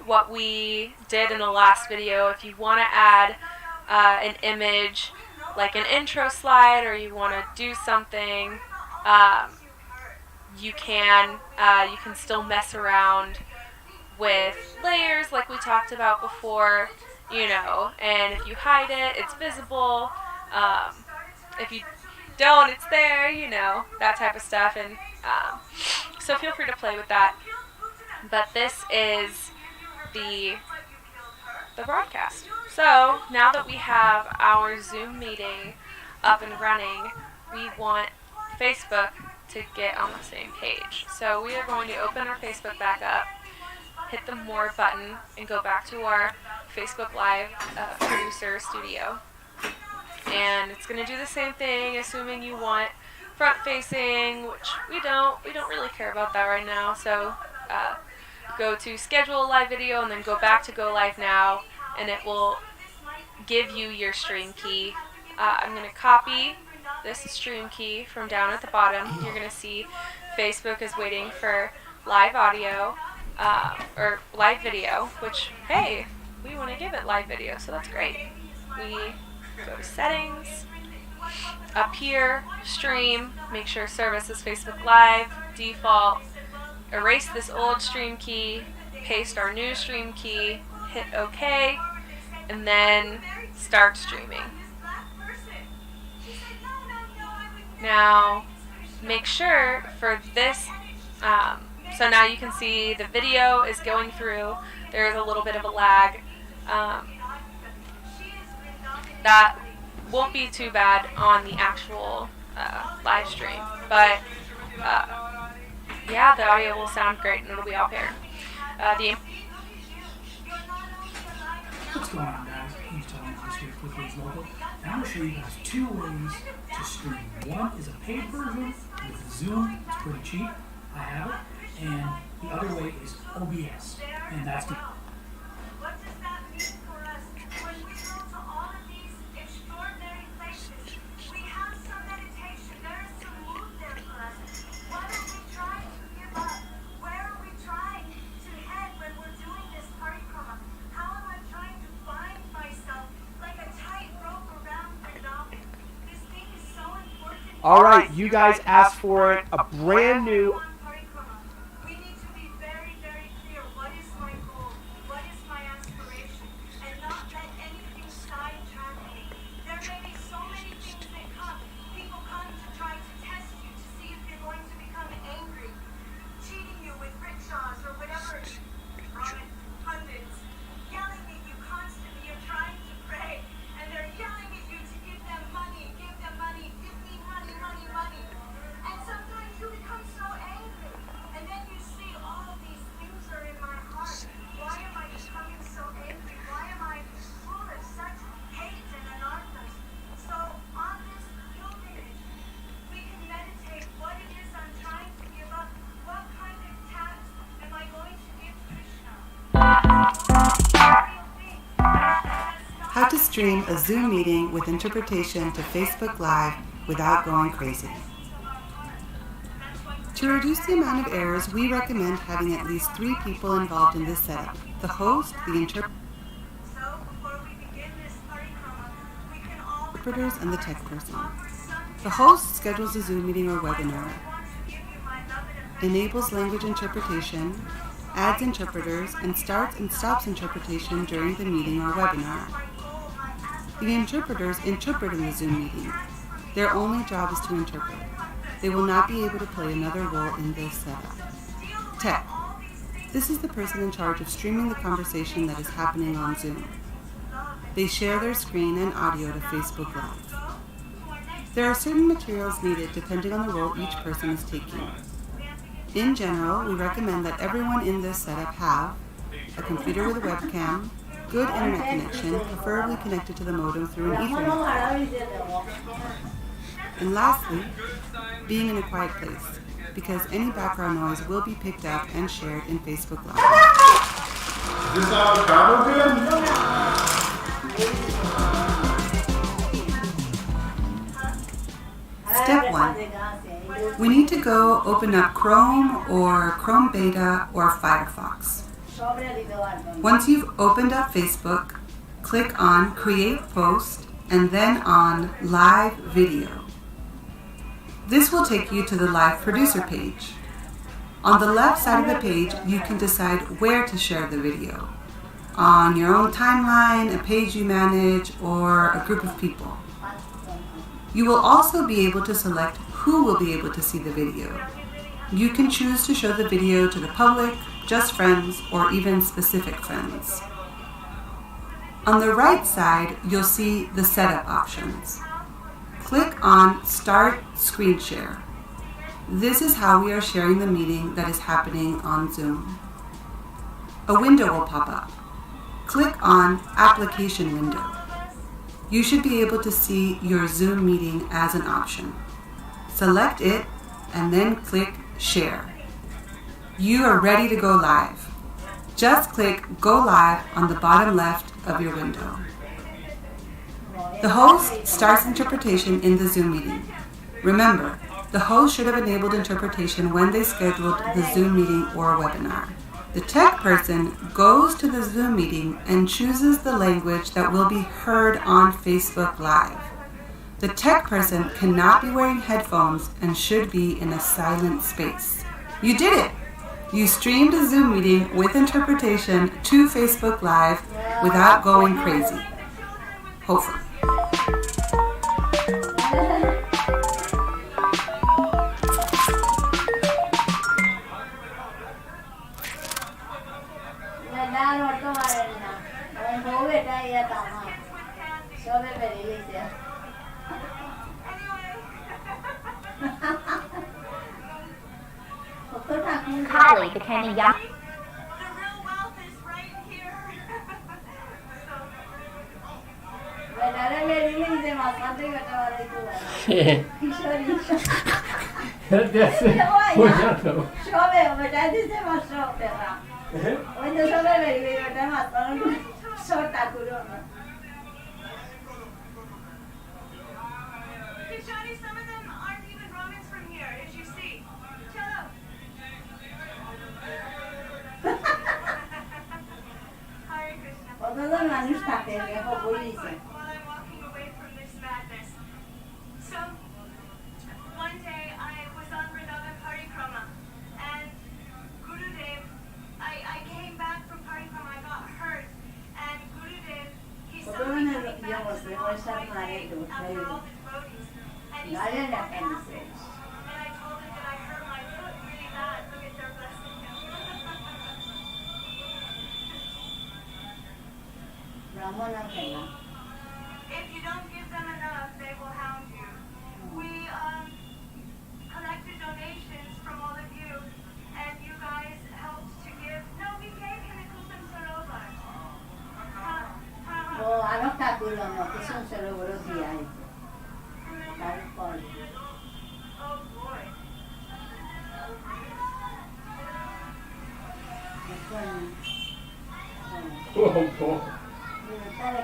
what we did in the last video. If you want to add an image, like an intro slide, or you want to do something, you can still mess around with layers like we talked about before, and if you hide it, it's visible. If you don't, it's there, that type of stuff. And so feel free to play with that. But this is the broadcast. So now that we have our Zoom meeting up and running, we want Facebook to get on the same page. So we are going to open our Facebook back up, hit the More button, and go back to our Facebook Live producer studio. And it's going to do the same thing, assuming you want front facing, which we don't really care about that right now. So go to schedule a live video and then go back to go live now, and it will give you your stream key. I'm going to copy this stream key from down at the bottom. You're going to see Facebook is waiting for live audio or live video, which, hey, we want to give it live video, so that's great. We go to settings, up here, stream, make sure service is Facebook Live, default, erase this old stream key, paste our new stream key, hit OK, and then start streaming. Now, make sure for this, so now you can see the video is going through. There's a little bit of a lag. That won't be too bad on the actual live stream, but yeah, the audio will sound great and it'll be all paired. What's going on, guys? I'm just telling you this here quickly as local. And I'm going to show you guys two ways to stream. One is a paid version with Zoom. It's pretty cheap. I have it. And the other way is OBS. And that's good. What does that mean for us? When we go to all of these extraordinary places, we have some meditation. There is some mood there for us. What are we trying to give up? Where are we trying to head when we're doing this parikrama? How am I trying to find myself like a tightrope around Vrindavan? This thing is so important. All right, you guys asked for it. A brand new. We need to be very, very clear. What is my goal? What is my aspiration? And not let anything sidetrack me. There may be so many things that come. People come to try to test you to see if you're going to become angry, cheating you with rickshaws or whatever. Pundits yelling at you constantly. You're trying to pray, and they're yelling at you to give them money, give me money, money, money. And sometimes you become so angry, and then you see all of these things are in my heart. Why am I becoming so angry? Why am I full of such hate and anarthas? So on this pilgrimage, we can meditate what it is I'm trying to give up. What kind of task am I going to give Krishna? How to stream a Zoom meeting with interpretation to Facebook Live without going crazy. To reduce the amount of errors, we recommend having at least 3 people involved in this setup: the host, the interpreters, and the tech person. The host schedules a Zoom meeting or webinar, enables language interpretation, adds interpreters, and starts and stops interpretation during the meeting or webinar. The interpreters interpret in the Zoom meeting. Their only job is to interpret. They will not be able to play another role in this setup. Tech. This is the person in charge of streaming the conversation that is happening on Zoom. They share their screen and audio to Facebook Live. There are certain materials needed depending on the role each person is taking. In general, we recommend that everyone in this setup have a computer with a webcam, good internet connection, preferably connected to the modem through an Ethernet. And lastly, being in a quiet place, because any background noise will be picked up and shared in Facebook Live. Is this how travel Step 1. We need to go open up Chrome or Chrome Beta or Firefox. Once you've opened up Facebook, click on Create Post and then on Live Video. This will take you to the Live Producer page. On the left side of the page, you can decide where to share the video. On your own timeline, a page you manage, or a group of people. You will also be able to select who will be able to see the video. You can choose to show the video to the public, just friends, or even specific friends. On the right side, you'll see the setup options. Click on Start Screen Share. This is how we are sharing the meeting that is happening on Zoom. A window will pop up. Click on Application Window. You should be able to see your Zoom meeting as an option. Select it and then click Share. You are ready to go live. Just click Go Live on the bottom left of your window. The host starts interpretation in the Zoom meeting. Remember, the host should have enabled interpretation when they scheduled the Zoom meeting or webinar. The tech person goes to the Zoom meeting and chooses the language that will be heard on Facebook Live. The tech person cannot be wearing headphones and should be in a silent space. You did it! You streamed a Zoom meeting with interpretation to Facebook Live without going crazy. Hopefully. Kylie became a young. The real wealth is right here. Johnny, some of them aren't even Romans from here, as you see. Hello. Hare Krishna. While I'm walking away from this madness. So, one day I was on Radha Damodar, and Gurudev, I came back from Parikrama, I got hurt, and Gurudev, he saw me coming back to the whole after all the devotees, and he said, what happened? And I told him that I hurt my foot really bad, look at their blessing him. If you don't give them enough, they will hound you. We collected donations from all of you, and you guys helped to give. No, we gave him a Kusam Sarovar. Oh boy. Oh, boy. Hare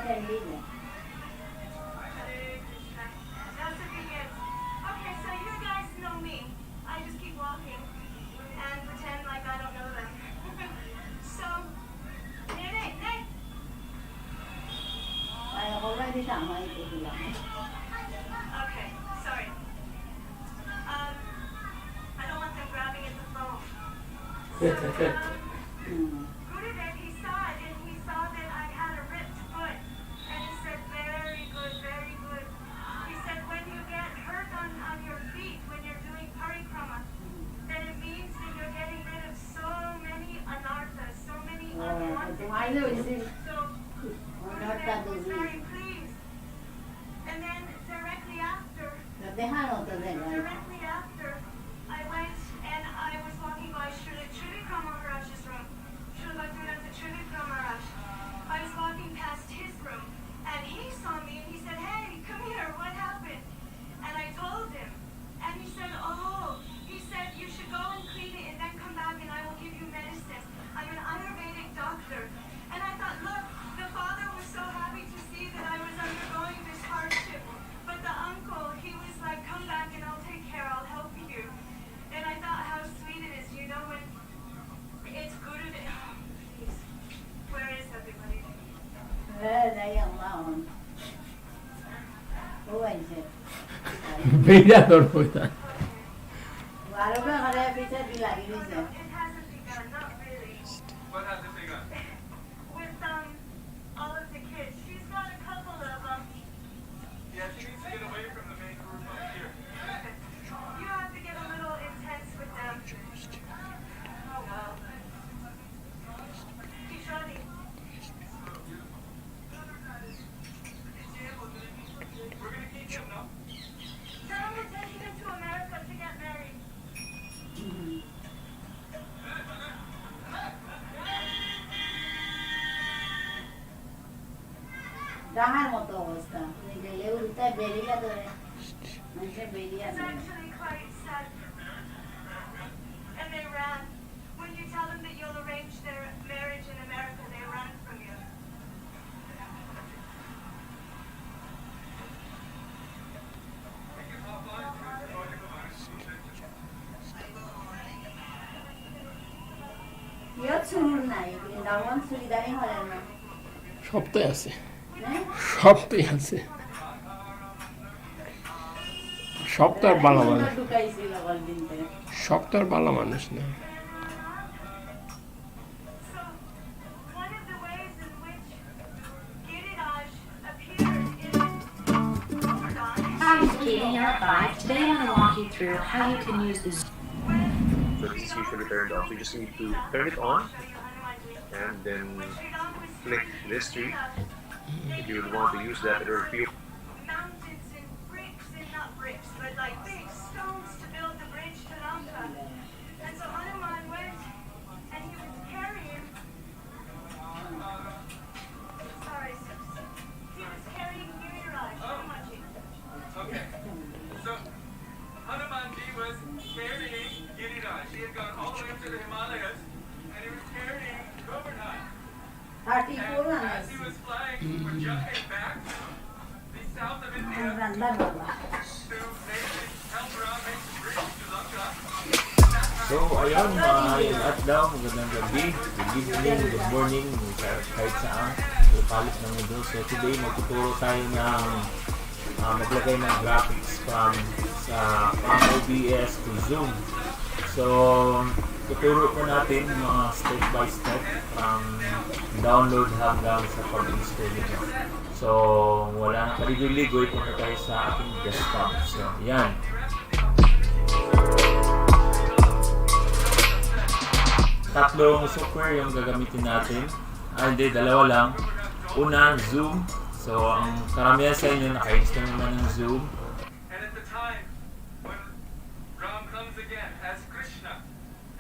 Krishna. That's the thing is, okay, so you guys know me. I just keep walking and pretend like I don't know them. So, Nene. Okay, sorry. I don't want them grabbing at the phone. Gurudev, he saw it and he saw that I had a ripped foot. And he said, very good, very good. He said, when you get hurt on your feet, when you're doing parikrama, then it means that you're getting rid of so many anarthas, so many unwanted things. So, Gurudev was very pleased. And then directly after, I went and I was walking by Srila Trivikram Maharaj's room. Srila Bhaktivedanta Trivikram Maharaj. I was walking past his room and he saw me and he said, hey, come here, what happened? And I told him. And he said, oh, he said, you should go and clean it and then come back and I will give you medicine. I'm an Ayurvedic doctor. And I thought, look, the father was so happy to see that I was undergoing this hardship. But the uncle, he was like, come back and I'll take care Beda dormutan. It hasn't begun, not really. What hasn't begun? With all of the kids. She's got a couple of them. Yeah, she needs to get away from the main group up here. You have to get a little intense with them. Oh well. Keep running. We're gonna keep him, no? Tell them we're taking him to America to get married. ডাঙার মতো অবস্থা গেলে উল্টায় বেরিয়ে ধরে মানুষের বেরিয়ে It's actually quite sad. And they ran. When you tell them that you'll arrange their marriage in America, they run from you. ইয়ে শুরুর নাই বৃন্দাবন সুবিধারই হলেন না সবটাই আছে, হ্যাঁ সবটাই আছে। সব তো আর ভালো মানুষ, ঢুকাইছিল বলদিন থেকে সব তো আর ভালো মানুষ না। So, one of the ways in which Giriraj appeared in Hi, it's Katie here at 5. Today I'm going to walk you through how you can use this. So this is usually turned off. You just need to turn it on and then flick this tree. If you would want to use that, there are a few. mountains and bricks, and not bricks, but like big stones to build the bridge to Lanka. And so Hanuman went and he was carrying. Sorry, he was carrying Giriraj. Hanumanji. Okay. So, Hanumanji was carrying Giriraj. He had gone all the way up to the Himalayas, and he was carrying Govardhan. 34 And as he was flying, we were jumping back to the south of India রান্নার বাবা to help Ram make the bridge to Lanka. So, ayun, yung at daw, magandang gabi, good evening, good morning, kahit saan, palit ng mundo. So, today, magtuturo tayo ng maglagay ng graphics from OBS to Zoom. So, tuturo po natin mga step by step from download hanggang sa pag-install nito. So, wala nang kaligoy-ligoy, punta tayo sa ating desktop. So, yan. Tatlong software yung gagamitin natin. Hindi, dalawa lang. Una, Zoom. So, ang karamihan sa inyo naka-install naman ng Zoom. And at the time, when Ram comes again as Krishna,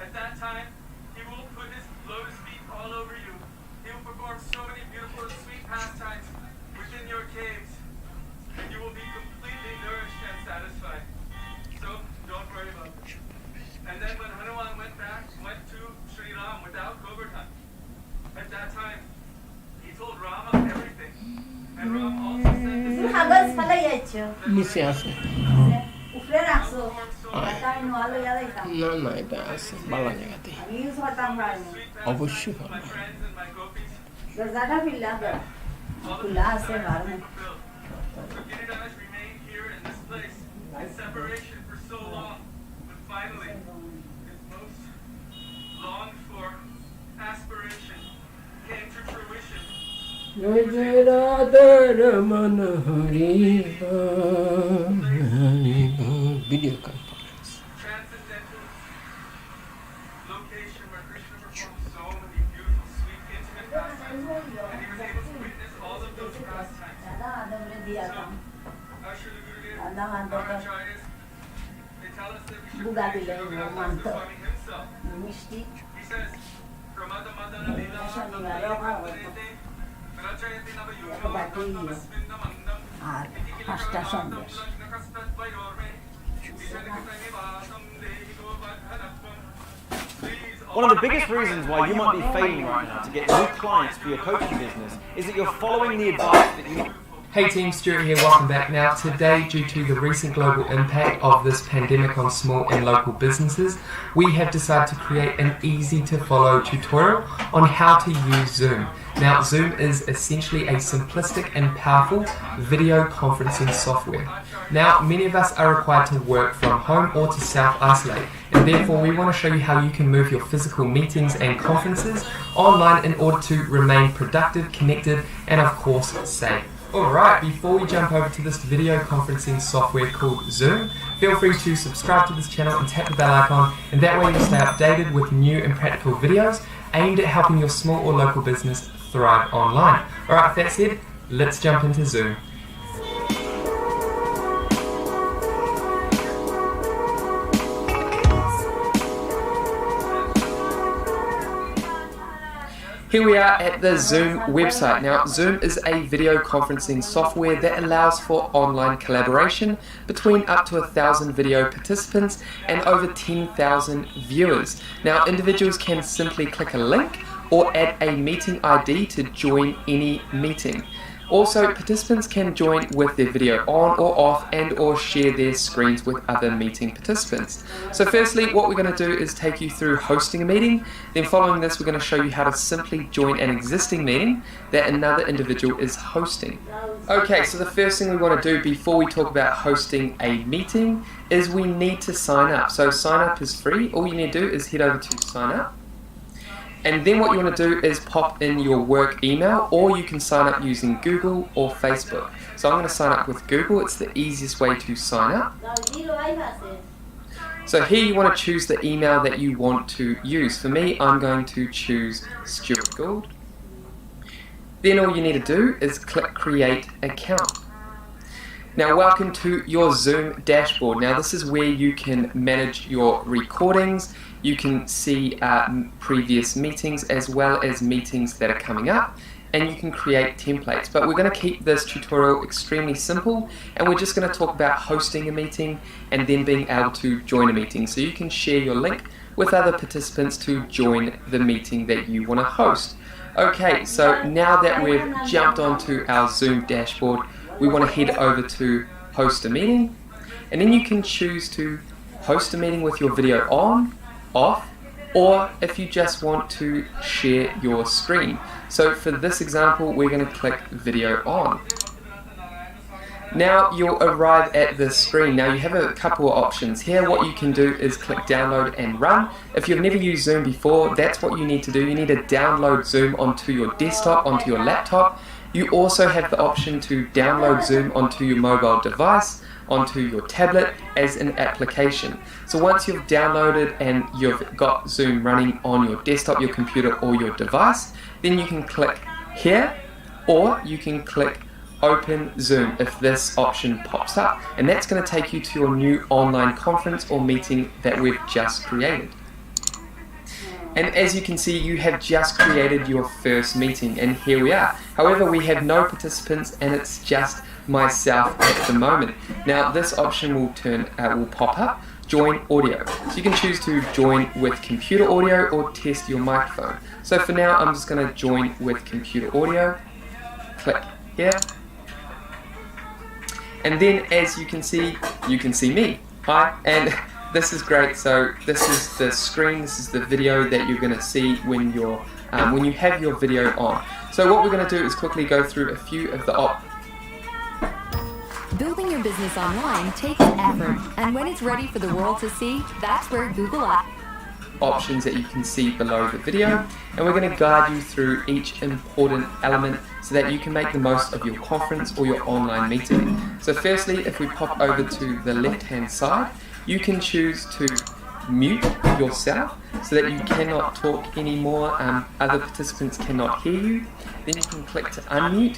at that time, he will put his lotus feet all over you. He will perform so many beautiful and sweet pastimes within your caves, and you will be completely nourished and satisfied. So, don't worry about it. And then when Hanuman went to Sri Ram without Govardhan, at that time, he told Rama everything. And Ram also said the same. কাগজ ফেলে যাচ্ছ নিচে আছে, উপরে রাখছো আয়। তাই নোয়ালো ইয়া দিতাম না না, এটা আছে ভালো জায়গাতে, আমি ইউজ করতাম পারিনি অবশ্যই ভালো। My friends and my gopis দরজাটা ফিল্লা খোলা আছে ভালো So Giriraj remained here in this place in separation for so long, but finally his most longed for aspiration came to fruition. জয় জয় Radha Raman Hari video conference. Transcendental location where Krishna performed so many beautiful, sweet, intimate pastimes, and he was able to witness all of those pastimes. দাদা আদমরে দিয়াতাম Ashura Gurudev, দাদা our আদমরে acharyas, they tell us that we should Buga pray to dile, Raghunath manto. Swami himself. মিষ্টি He says, Pramada Madana Lila Rachayati বাটি আর 5টা Sandesh One of the biggest reasons why you might be failing right now to get new clients for your coaching business is that you're following the advice that you Hey team, Stuart here, welcome back. Now today, due to the recent global impact of this pandemic on small and local businesses, we have decided to create an easy to follow tutorial on how to use Zoom. Now Zoom is essentially a simplistic and powerful video conferencing software. Now many of us are required to work from home or to self-isolate, and therefore we want to show you how you can move your physical meetings and conferences online in order to remain productive, connected, and of course safe. Alright, before we jump over to this video conferencing software called Zoom, feel free to subscribe to this channel and tap the bell icon, and that way you'll stay updated with new and practical videos aimed at helping your small or local business thrive online. Alright, with that said, let's jump into Zoom. Here we are at the Zoom website. Now, Zoom is a video conferencing software that allows for online collaboration between up to 1,000 video participants and over 10,000 viewers. Now, individuals can simply click a link or add a meeting ID to join any meeting. Also, participants can join with their video on or off and or share their screens with other meeting participants. So firstly, what we're going to do is take you through hosting a meeting. Then following this, we're going to show you how to simply join an existing meeting that another individual is hosting. Okay, so the first thing we want to do before we talk about hosting a meeting is we need to sign up. So sign up is free. All you need to do is head over to sign up. And then what you want to do is pop in your work email, or you can sign up using Google or Facebook. So I'm going to sign up with Google. It's the easiest way to sign up. So here you want to choose the email that you want to use. For me, I'm going to choose Stuart Gould. Then all you need to do is click Create Account. Now welcome to your Zoom dashboard. Now this is where you can manage your recordings. You can see previous meetings as well as meetings that are coming up, and you can create templates. But we're going to keep this tutorial extremely simple, and we're just going to talk about hosting a meeting and then being able to join a meeting. So you can share your link with other participants to join the meeting that you want to host. Okay, so now that we've jumped onto our Zoom dashboard, we want to head over to host a meeting, and then you can choose to host a meeting with your video on, off, or if you just want to share your screen. So for this example, we're going to click video on. Now you'll arrive at this screen. Now you have a couple of options here. What you can do is click download and run. If you've never used Zoom before, that's what you need to do. You need to download Zoom onto your desktop, onto your laptop. You also have the option to download Zoom onto your mobile device, onto your tablet as an application. So once you've downloaded and you've got Zoom running on your desktop, your computer or your device, then you can click here, or you can click Open Zoom if this option pops up, and that's going to take you to your new online conference or meeting that we've just created. And as you can see, you have just created your first meeting, and here we are. However, we have no participants and it's just myself at the moment. Now this option will pop up, join audio. So you can choose to join with computer audio or test your microphone. So for now, I'm just going to join with computer audio. Click here. And then as you can see me. Hi, and this is great. So this is the screen, this is the video that you're going to see when you have your video on. So what we're going to do is quickly go through a few of the Building your business online takes effort, and when it's ready for the world to see, that's where Google options that you can see below the video, and we're going to guide you through each important element so that you can make the most of your conference or your online meeting. So firstly, if we pop over to the left hand side, you can choose to mute yourself so that you cannot talk anymore, other participants cannot hear you. Then you can click to unmute.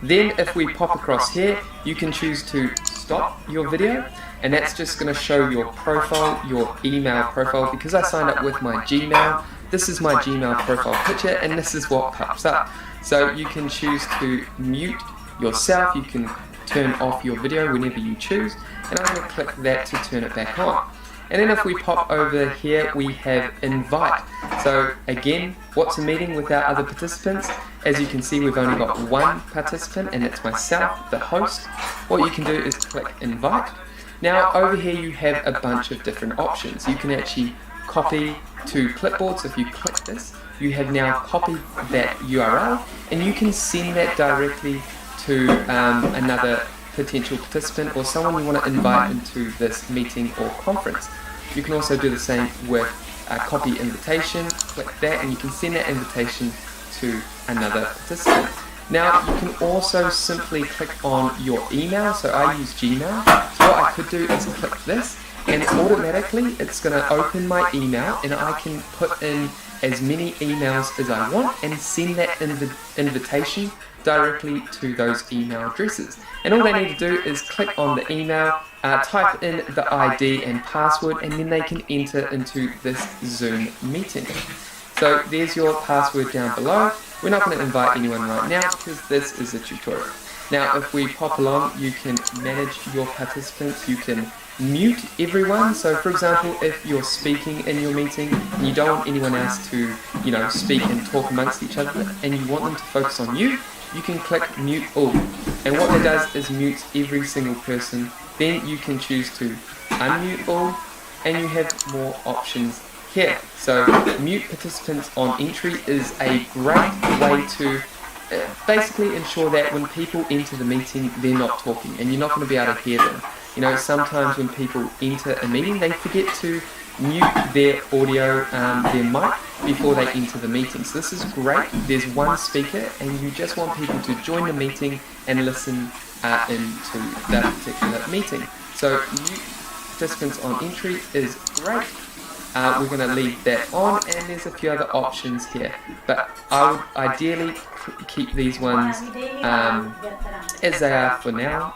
Then if we pop across here, you can choose to stop your video, and that's just going to show your profile, your email profile. Because I signed up with my Gmail, this is my Gmail profile picture, and this is what pops up. So you can choose to mute yourself, you can turn off your video whenever you choose, and I'm going to click that to turn it back on. And then if we pop over here, we have invite. So again, what's a meeting without other participants? as you can see, we've only got one participant, and it's myself, the host. What you can do is click invite. Now over here you have a bunch of different options. You can actually copy to clipboard. So if you click this, you have now copied that URL, and you can send that directly to another potential participant or someone you want to invite into this meeting or conference. You can also do the same with copy invitation. Click that and you can send that invitation to another participant. Now you can also simply click on your email. So I use Gmail. So what I could do is click this, and automatically it's going to open my email, and I can put in as many emails as I want and send that invitation directly to those email addresses. And all they need to do is click on the email, type in the ID and password, and then they can enter into this Zoom meeting. So there's your password down below. We're not going to invite anyone right now because this is a tutorial. Now if we pop along, you can manage your participants. You can mute everyone. So for example, if you're speaking in your meeting and you don't want anyone else to, speak and talk amongst each other, and you want them to focus on you, you can click mute all. And what that does is mute every single person. Then you can choose to unmute all, and you have more options here. So mute participants on entry is a great way to basically ensure that when people enter the meeting, they're not talking and you're not going to be able to hear them. Sometimes when people enter a meeting, they forget to mute their audio, their mic, before they enter the meeting. So this is great. There's one speaker and you just want people to join the meeting and listen into that particular meeting. So mute participants on entry is great. We're going to leave that on, and there's a few other options here, but I would ideally keep these ones as they are for now.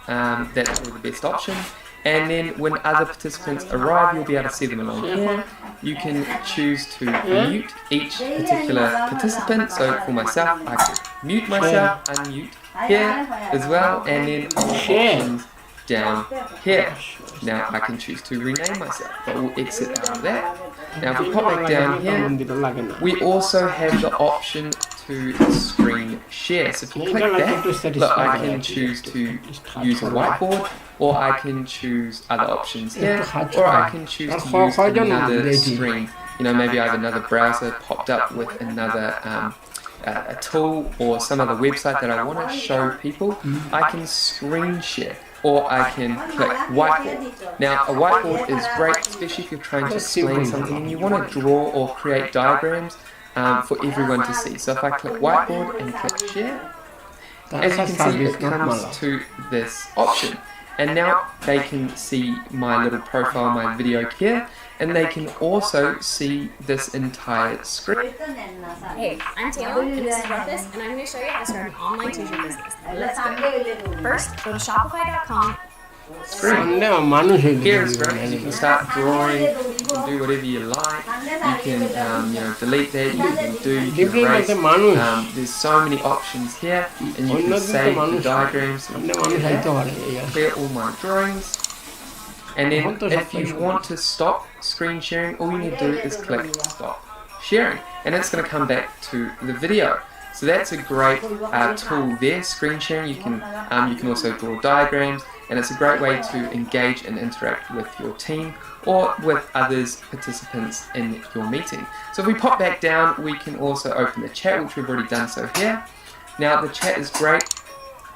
That's probably the best option. And then when other participants arrive, you'll be able to see them along here. You can choose to mute each particular participant. So for myself, I could mute myself, unmute here as well, and then options down here. Now I can choose to rename myself, but we'll exit out of that. Now if we pop back down here, we also have the option to screen share. So if you click that, look, I can choose to use a whiteboard, or I can choose other options here, or I can choose to use another screen. Maybe I have another browser popped up with another a tool or some other website that I want to show people. I can screen share, or I can click whiteboard. Now a whiteboard is great, especially if you're trying to explain something and you want to draw or create diagrams for everyone to see. So if I click whiteboard and click share, as you can see, it comes to this option. And now they can see my little profile, my video here, and they can also see this entire screen. Hey, I'm Taylor, and this is Ruckus, and I'm going to show you how to start an online t-shirt business. Let's go. First, go to shopify.com. Here is great. You can start drawing, you can do whatever you like, you can delete that, you can erase. There's so many options here, and you can save the diagrams, clear all my drawings, and then if you want to stop screen sharing, all you need to do is click stop sharing, and it's going to come back to the video. So that's a great tool there, screen sharing. You can also draw diagrams, and it's a great way to engage and interact with your team or with others participants in your meeting. So if we pop back down, we can also open the chat, which we've already done so here. Now the chat is great.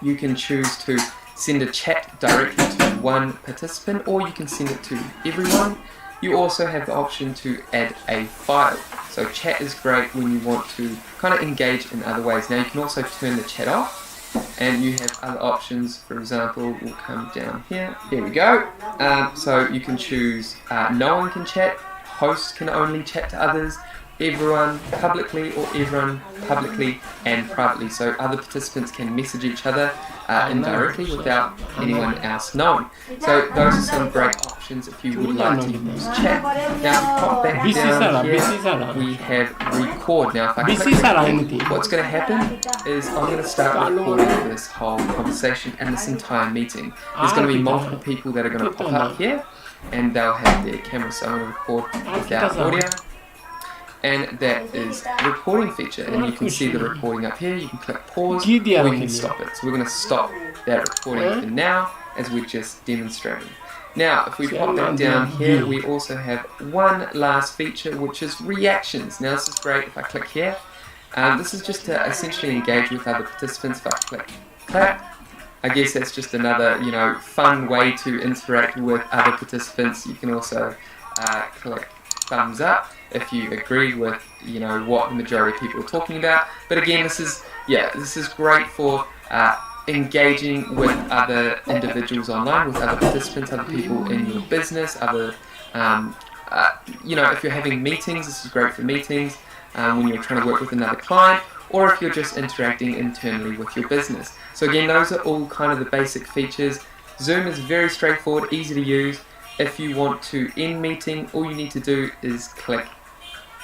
You can choose to send a chat directly to one participant, or you can send it to everyone. You also have the option to add a file. So chat is great when you want to kind of engage in other ways. Now you can also turn the chat off, and you have other options. For example, we'll come down here. Here we go. So you can choose no one can chat, host can only chat to others, everyone publicly, or everyone publicly and privately. So other participants can message each other indirectly without anyone else knowing. So those are some great options if you would like to use chat. Now pop back down here, we have record. Now if I click record, what's going to happen is I'm going to start recording this whole conversation and this entire meeting. There's going to be multiple people that are going to pop up here, and they'll have their camera, so I'm going to record without audio. and that is the recording feature. And you can see the recording up here. You can click pause or you can stop it. So we're going to stop that recording for now as we're just demonstrating. Now, if we pop that down here, we also have one last feature, which is reactions. Now, this is great. If I click here, this is just to essentially engage with other participants. If I click clap, I guess that's just another, fun way to interact with other participants. You can also click thumbs up if you agree with, what the majority of people are talking about. But again, this is great for engaging with other individuals online, with other participants, other people in your business, other, if you're having meetings, this is great for meetings when you're trying to work with another client, or if you're just interacting internally with your business. So again, those are all kind of the basic features. Zoom is very straightforward, easy to use. If you want to end meeting, all you need to do is click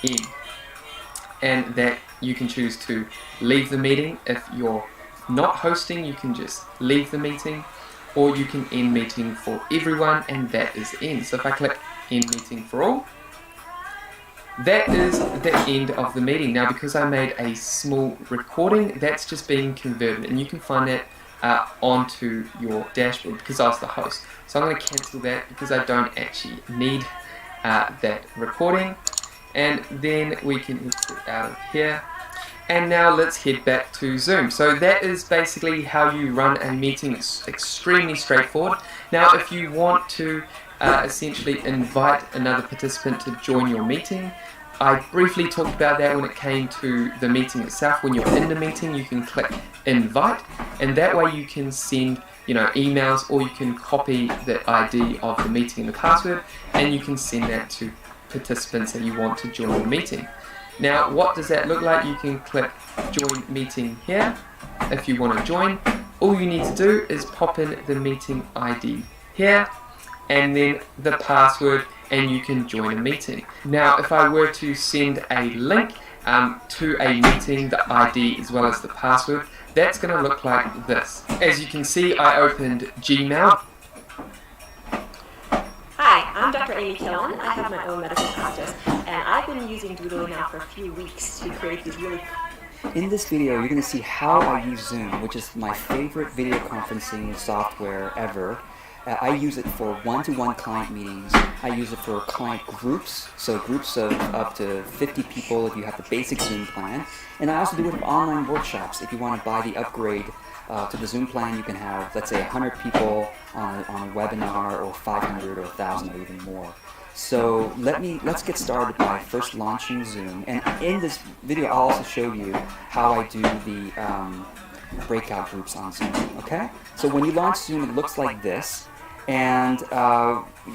end, and that you can choose to leave the meeting. If you're not hosting, you can just leave the meeting, or you can end meeting for everyone, and that is end. So if I click end meeting for all, that is the end of the meeting. Now, because I made a small recording, that's just being converted, and you can find that onto your dashboard because I was the host. So I'm going to cancel that because I don't actually need that recording, and then we can exit out of here. And now let's head back to Zoom. So that is basically how you run a meeting. It's extremely straightforward. Now, if you want to essentially invite another participant to join your meeting, I briefly talked about that when it came to the meeting itself. When you're in the meeting, you can click invite, and that way you can send emails, or you can copy the ID of the meeting and the password, and you can send that to participants that you want to join the meeting. Now, what does that look like? You can click join meeting here if you want to join. All you need to do is pop in the meeting ID here and then the password, and you can join a meeting. Now, if I were to send a link to a meeting, the ID as well as the password, that's going to look like this. As you can see, I opened Gmail. Hi, I'm Dr. Amy Killen. I have my own medical practice, and I've been using Doodle now for a few weeks to create these really... In this video, you're going to see how I use Zoom, which is my favorite video conferencing software ever. I use it for one-to-one client meetings. I use it for client groups, so groups of up to 50 people if you have the basic Zoom plan. And I also do it for online workshops. If you want to buy the upgrade to the Zoom plan, you can have, let's say, 100 people on a webinar, or 500 or 1,000 or even more. So let's get started by first launching Zoom. And in this video, I'll also show you how I do the breakout groups on Zoom, okay? So when you launch Zoom, it looks like this. And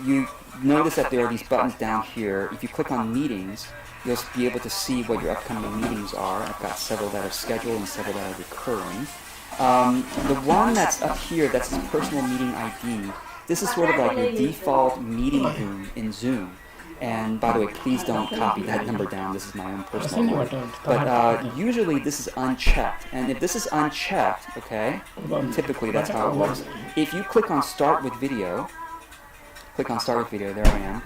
you notice that there are these buttons down here. If you click on meetings, you'll be able to see what your upcoming meetings are. I've got several that are scheduled and several that are recurring. The one that's up here, that's the personal meeting ID, this is sort of like your default meeting room in Zoom. And by the way, please don't copy that number down. This is my own personal one. But usually this is unchecked. And if this is unchecked, okay, typically that's how it works. If you click on Start with Video, there I am.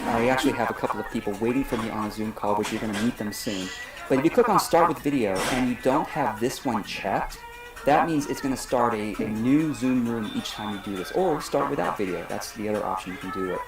I actually have a couple of people waiting for me on a Zoom call, which you're going to meet them soon. But if you click on Start with Video and you don't have this one checked, that means it's going to start a new Zoom room each time you do this, or start without video. That's the other option you can do it.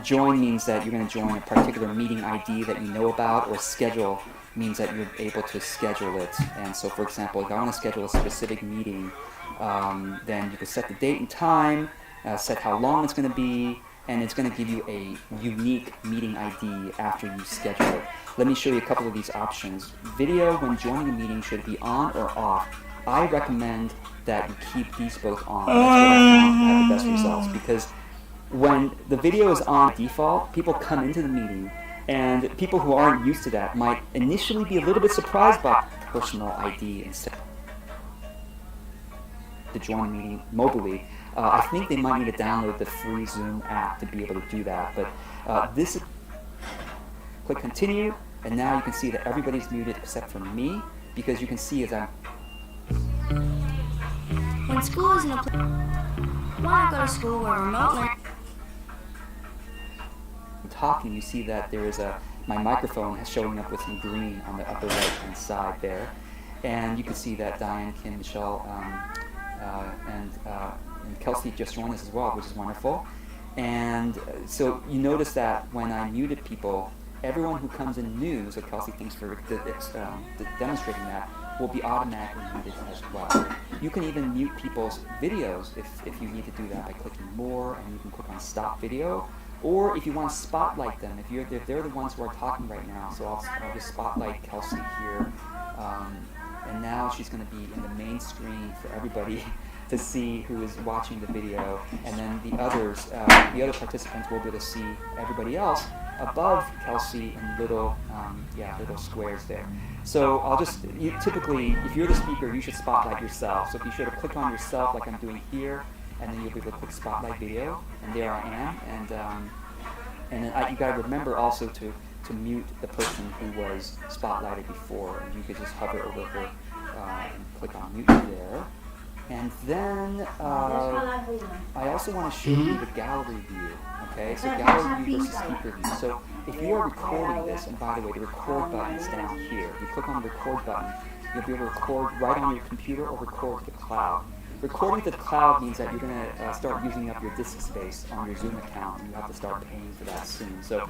Join means that you're going to join a particular meeting ID that you know about, or schedule means that you're able to schedule it. And so, for example, if I want to schedule a specific meeting, then you can set the date and time, set how long it's going to be, and it's going to give you a unique meeting ID after you schedule it. Let me show you a couple of these options. Video when joining a meeting should be on or off. I recommend that you keep these both on. That's what I found to have the best results, because when the video is on default, people come into the meeting, and people who aren't used to that might initially be a little bit surprised by personal ID instead to join a meeting mobily. I think they might need to download the free Zoom app to be able to do that. But this is, click continue, and now you can see that everybody's muted except for me, because you can see as I'm... When school isn't a place, why not go to school where remote learning? talking, you see that there is my microphone is showing up with some green on the upper right-hand side there. And you can see that Diane, Kim, Michelle, and Kelsey just joined us as well, which is wonderful. And so you notice that when I muted people, everyone who comes in new, so Kelsey thanks for demonstrating that, will be automatically muted as well. You can even mute people's videos if you need to do that by clicking more, and you can click on stop video. Or if you want to spotlight them, if they're the ones who are talking right now, so I'll just spotlight Kelsey here. And now she's going to be in the main screen for everybody to see who is watching the video, and then the other participants will be able to see everybody else above Kelsey in little squares there. So typically, if you're the speaker, you should spotlight yourself. So be sure to click on yourself like I'm doing here, and then you'll be able to click spotlight video, and there I am. And then you got to remember also to mute the person who was spotlighted before, and you could just hover over her and click on mute there. And then I also want to show you the gallery view. Okay, so gallery view versus speaker view. So if you are recording this, and by the way, the record button is down here. If you click on the record button, you'll be able to record right on your computer or record to the cloud. Recording to the cloud means that you're going to start using up your disk space on your Zoom account, and you have to start paying for that soon. So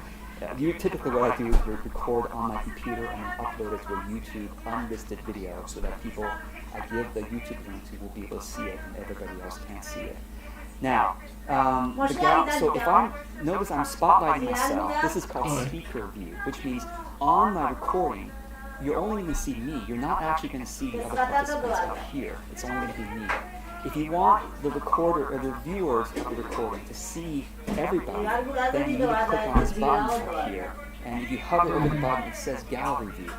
typically what I do is record on my computer and then upload it to a YouTube unlisted video so that people I give the YouTube link to will be able to see it and everybody else can't see it. Now, so if notice I'm spotlighting myself, this is called speaker view, which means on my recording, you're only going to see me. You're not actually going to see the other participants up here. It's only going to be me. If you want the recorder or the viewers of the recording to see everybody, then you need to click on this button up here. And if you hover over the button, it says gallery view.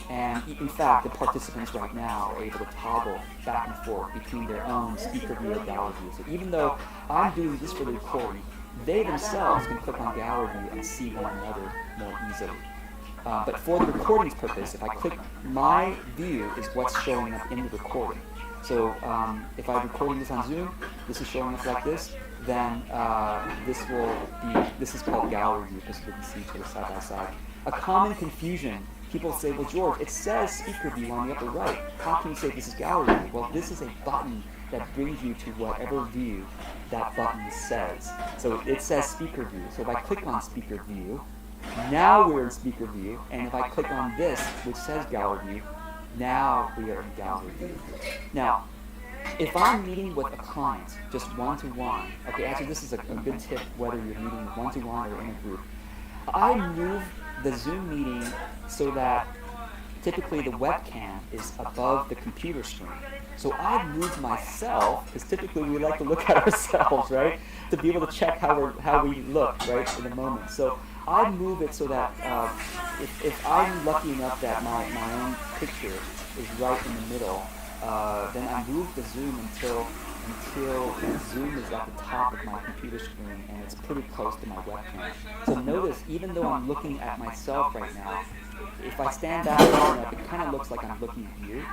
And in fact, the participants right now are able to toggle back and forth between their own speaker view and gallery view. So even though I'm doing this for the recording, they themselves can click on gallery view and see one another more easily. But for the recording's purpose, if I click my view is what's showing up in the recording. So if I'm recording this on Zoom, this is showing up like this, then this is called gallery view because we can see each other side by side. A common confusion, people say, well, George, it says speaker view on the upper right. How can you say this is gallery view? Well, this is a button that brings you to whatever view that button says. So it says speaker view. So if I click on speaker view, now we're in speaker view, and if I click on this, which says gallery view, now we are in gallery view. Now, if I'm meeting with a client, just one-to-one, okay, actually this is a good tip whether you're meeting one-to-one or in a group. I move the Zoom meeting so that typically the webcam is above the computer screen. So I move myself, because typically we like to look at ourselves, right? To be able to check how we look, right, in a moment. So I move it so that if I'm lucky enough that my own picture is right in the middle, then I move the Zoom until Zoom is at the top of my computer screen and it's pretty close to my webcam. So notice, even though I'm looking at myself right now, if I stand back far enough, it kind of looks like I'm looking at you.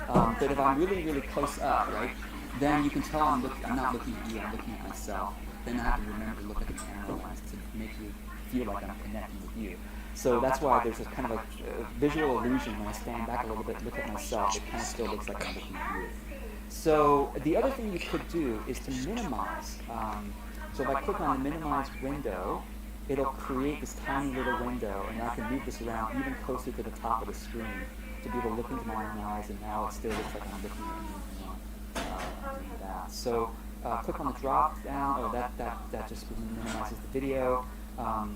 But if I'm really, really close up, right, then you can tell I'm not looking at you, I'm looking at myself. Then I have to remember to look at the camera lens to make you feel like I'm connecting with you. So that's why there's a kind of a visual illusion when I stand back a little bit and look at myself, it kind of still looks like I'm looking at you. So the other thing you could do is to minimize. So if I click on the minimize window, it'll create this tiny little window, and I can move this around even closer to the top of the screen to be able to look into my own eyes, and now it still looks like I'm looking at you. That. So click on the drop down. Oh, that just minimizes the video.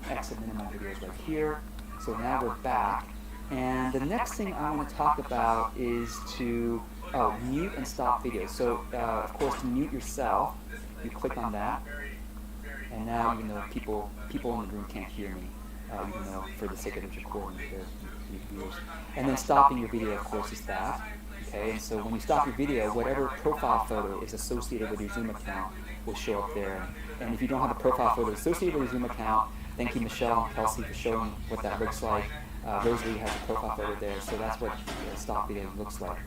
Exit minimize video is right here. So now we're back. And the next thing I want to talk about is to mute and stop video. So of course, to mute yourself, you click on that. And now, even though people in the room can't hear me, even though for the sake of the recording, they're viewers. And then stopping your video, of course, is that. Okay, and so when you stop your video, whatever profile photo is associated with your Zoom account will show up there. And if you don't have a profile photo associated with your Zoom account, thank you, Michelle and Kelsey, for showing what that looks like. Rosalie has a profile photo there, so that's what stop video looks like.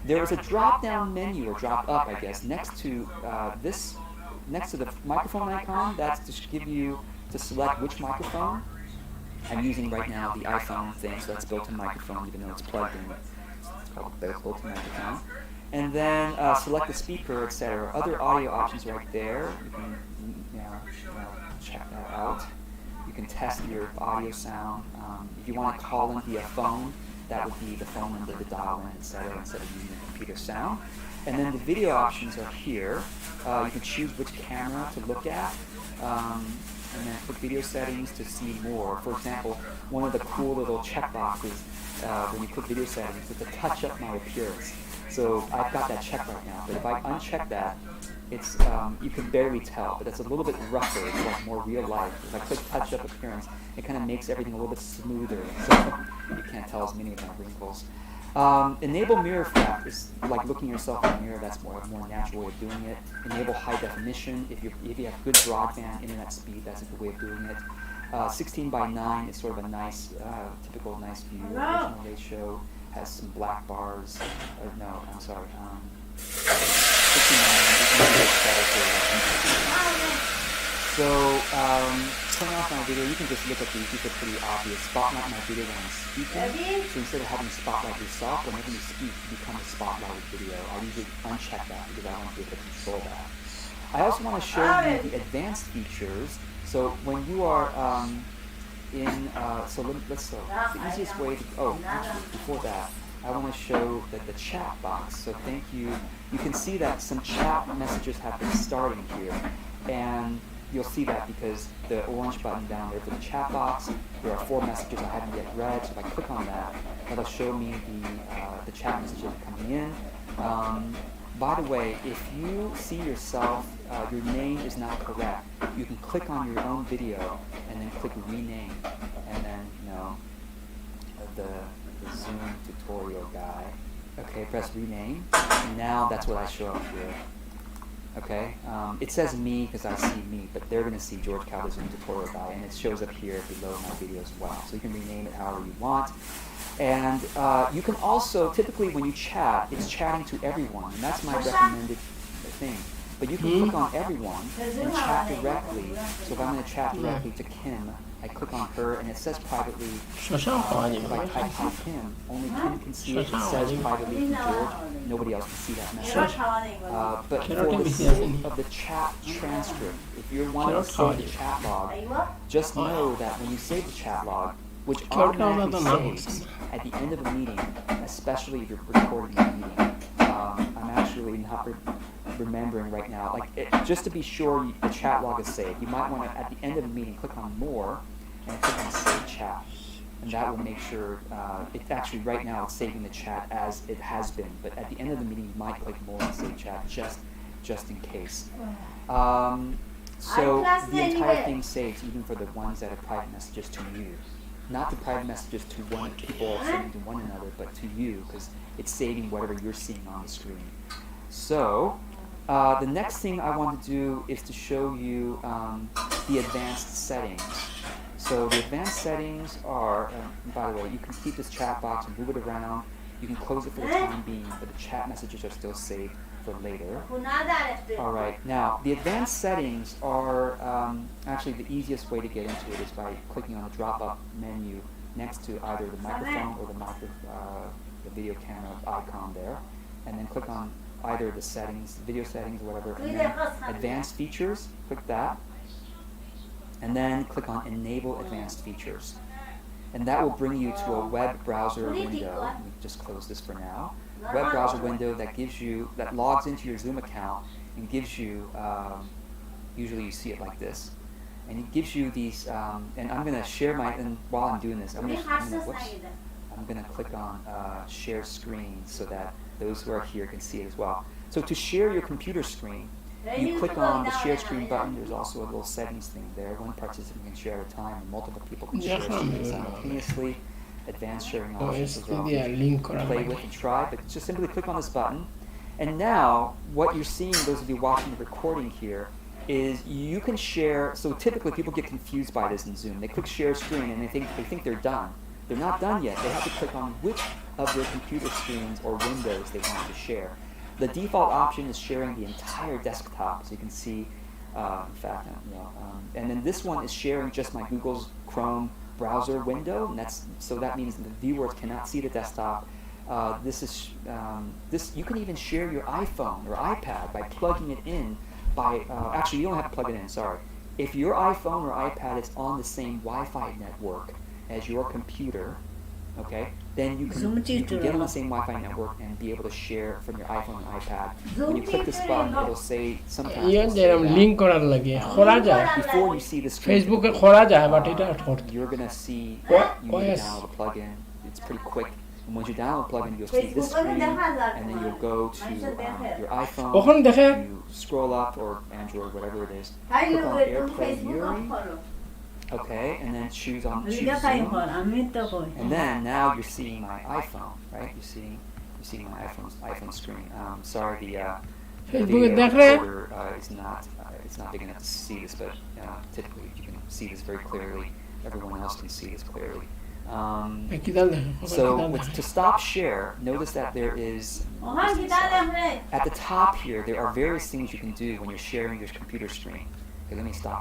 There is a drop-down menu, or drop-up, I guess, next to the microphone icon. That's to give you to select which microphone. I'm using right now the iPhone thing, so that's built-in microphone, even though it's plugged in. It's called a built-in microphone. And then select the speaker, etc. Other audio options right there. You can check that out. You can test your audio sound. If you want to call in via phone, that would be the phone number to dial in, etc. instead of using the computer sound. And then the video options are here. You can choose which camera to look at. And then click video settings to see more. For example, one of the cool little checkboxes when you click video settings is to touch up my appearance. So I've got that checked right now, but if I uncheck that, it's you can barely tell, but it's a little bit rougher. It's like more real life. If I click touch up appearance, it kind of makes everything a little bit smoother, so you can't tell as many of my wrinkles. Enable mirror effect is like looking yourself in the mirror. That's more natural way of doing it. Enable high definition. If you have good broadband internet speed, that's a good way of doing it. 16:9 is sort of a nice, typical nice view. Original ratio has some black bars. No, I'm sorry. 16:9. So turn off my video. You can just look at these. These are pretty obvious. Spotlight my video when I'm speaking. So instead of having spotlight yourself, whenever you speak, you become a spotlighted video. I usually uncheck that because I want to be able to control that. I also want to show you the advanced features. So when you are let's the easiest way to, before that, I want to show the chat box. So thank you. You can see that some chat messages have been starting here. And you'll see that because the orange button down there for the chat box, there are 4 messages I haven't yet read. So if I click on that, that'll show me the chat messages coming in. By the way, if you see yourself, your name is not correct, you can click on your own video and then click rename, and then the Zoom tutorial guy. Okay, press rename. And now that's what I show up here. Okay, it says me because I see me, but they're going to see George Cal, the Zoom tutorial guy, and it shows up here below my video as well. So you can rename it however you want. And you can also, typically when you chat, it's chatting to everyone, and that's my recommended thing. But you can click on everyone and chat directly. So if I'm going to chat directly to Kim, I click on her, and it says privately, if I type Kim, only Kim can see it. It says privately to George. Nobody else can see that message. But for the sake of the chat transcript, if you're wanting to save the chat log, just know that when you save the chat log, which automatically saves at the end of a meeting, especially if you're recording a meeting, I'm actually not remembering right now. Just to be sure the chat log is saved, you might want to, at the end of the meeting, click on More and click on Save Chat. And that will make sure, it actually right now it's saving the chat as it has been, but at the end of the meeting you might click More and Save Chat just in case. So the entire thing saves even for the ones that are private messages to you. Not the private messages to people sending to one another, but to you, because it's saving whatever you're seeing on the screen. So the next thing I want to do is to show you the advanced settings. So the advanced settings are, by the way, you can keep this chat box and move it around. You can close it for the time being, but the chat messages are still saved for later. All right, now the advanced settings are actually the easiest way to get into it is by clicking on the drop-up menu next to either the microphone or the video camera icon there, and then click on either the settings, video settings or whatever, and then advanced features, click that, and then click on enable advanced features. And that will bring you to a web browser window. Let me just close this for now. Web browser window that logs into your Zoom account and gives you, usually you see it like this, and it gives you these, and I'm going to share and while I'm doing this, I'm going to click on share screen so that those who are here can see it as well. So to share your computer screen, you click on the share screen button. There's also a little settings thing there. One participant can share at a time, and multiple people can share simultaneously. Advanced sharing options as well. You can play with and try, but just simply click on this button. And now, what you're seeing, those of you watching the recording here, is you can share. So typically people get confused by this in Zoom. They click share screen and they think they're done. They're not done yet. They have to click on which of their computer screens or windows they want to share. The default option is sharing the entire desktop, so you can see, in fact, and then this one is sharing just my Google's Chrome browser window, and that means the viewers cannot see the desktop. You can even share your iPhone or iPad by plugging it in. Actually, you don't have to plug it in. Sorry. If your iPhone or iPad is on the same Wi-Fi network as your computer, okay, then you can get on the same Wi-Fi network and be able to share from your iPhone and iPad. When you click this button, it'll say sometimes. Link করার লাগে খোলা যায় Before you see the screen, ফেসবুকে খোলা যায় but এটা you're gonna see you need to download the plugin. It's pretty quick. And once you download the plugin, you'll see this screen, and then you'll go to your iPhone. You scroll up, or Android, whatever it is. Click on AirPlay Yuri. Okay, and then choose Zoom. And then now you're seeing my iPhone, right? You're seeing my iPhone screen. Sorry, the video recorder it's not big enough to see this, but typically you can see this very clearly. Everyone else can see this clearly. So to stop share, notice that there is at the top here. There are various things you can do when you're sharing your computer screen. Okay, let me stop.